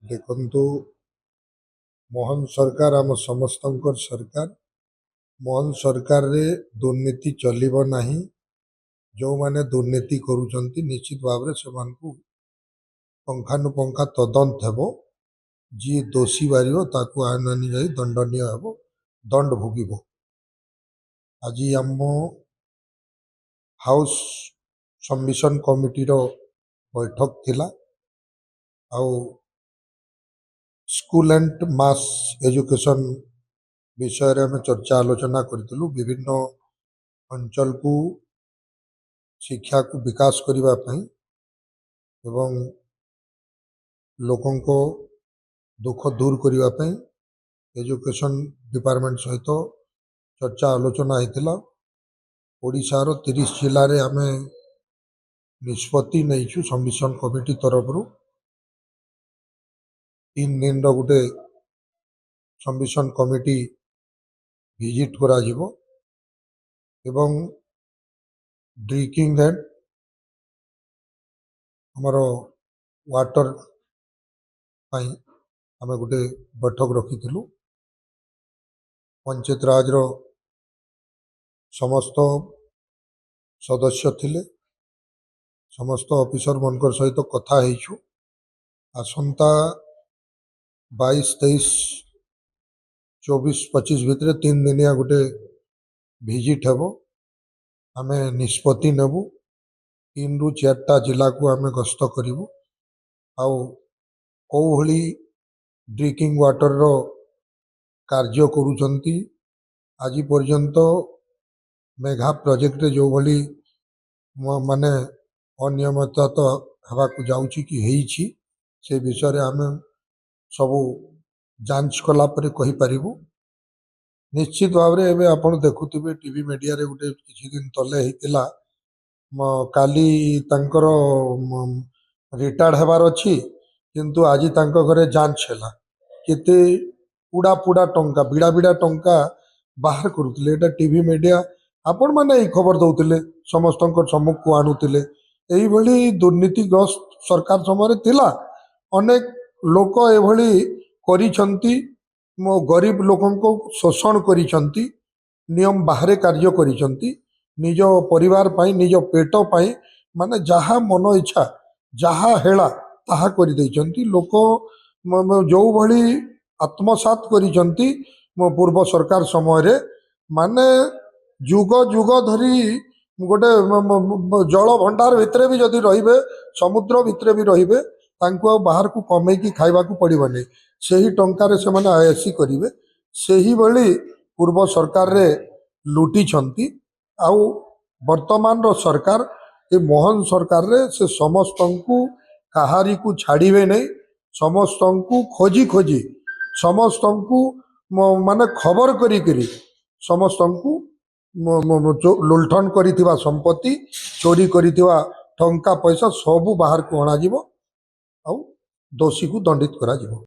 देखंतु मोहन सरकार आम समस्तंकर सरकार मोहन सरकार रे दुर्नीति चलिबो नाही। जो माने दुर्नीति करूचंती निश्चित भाव से पंखानुपंखा तदंत हेबो। जी दोषी बारियो ताकू आईन अनुयायी दंडनीय हेबो, दंड भोगिबो। आज आम हाउस सबमिशन कमिटी रो बैठक थिला। आउ स्कूल एंड मास एजुकेशन विषय रे हमें चर्चा आलोचना करथिलु। विभिन्न अंचल को शिक्षा को विकास करिबा पई एवं लोकन को दुख दूर करिबा पई एजुकेशन डिपार्टमेंट सहित चर्चा आलोचना हेतिला। ओडिशा रो 30 जिल्ला रे हमें निष्पत्ति नैछु सबमिशन कमिटी तरफ रु 3 दिन रो गुटे सबमिशन कमिटी विजिट करा जिवो एवं ड्रिंकिंग एंड हमरो वाटर पाई आमे गुटे बैठक रखिथिलु। पंचायत राज रो समस्त सदस्य थिले, समस्त ऑफिसर मनकर सहित कथा हेछु। आसंता 22, 23, 24, 25 भितर 3 दिनिया गुटे विजिट हेबो। आमे निष्पत्ति नेबु। 3 रु 4टा जिला को आमे गस्त करिवु। आउ कौ भली ड्रिंकिंग वाटर रो कार्य करूचंती आज पर्यंत मेघा प्रोजेक्ट रे जो भली माने अनियमितता तो हवा को जाउची कि हेइची से विषय रे आमे सबू जांच कला परे कहि परिबु। निश्चित भाव रे एबे आपण देखुथिबे टीवी मीडिया रे गुटे किछि दिन तले हेतिला काली तांकर रिटायर्ड हेबार अछि किंतु आज तांको घरे जांच हैला। केते पुडा पुडा टंका बिडा बिडा टंका बाहर करुतिले। एटा टीवी मीडिया आपण माने ई खबर दउतिले, समस्तंकर सम्मुख को आणुतिले। एई भली दुर्नीतिग्रस्त सरकार समय थिला। अनेक लोक एभली करिछंती, मो गरीब लोकन को शोषण करिछंती, नियम बाहरे कार्य करिछंती, निज परिवार पाई निज पेट पाई माने जहा मन इच्छा जहा हेला ताहा करि दैछंती। लोक जो भली आत्मसात करिछंती मो पूर्व सरकार समय रे माने जुग जुग धरी गोटे जल भंडार भितरे भी जदि रहिबे, समुद्र भितरे भी रहिबे, तांको बाहर को कमे की खाइबा को पड़िबनी। सेही टंका रे से माने आयसी करिवे। सेही भली पूर्व सरकार रे लुटी छंती। आउ वर्तमान रो सरकार ए मोहन सरकार रे से समस्तंकु कहारी को छाड़िबे नहीं। समस्तंकु खोजी खोजी समस्तंकु माने खबर करी करी समस्तंकु लुंठन करिथिबा संपत्ति चोरी करिथिबा टंका पैसा सबू बाहर को अणा जिवो आउ दोषी को दंडित करा जिवो।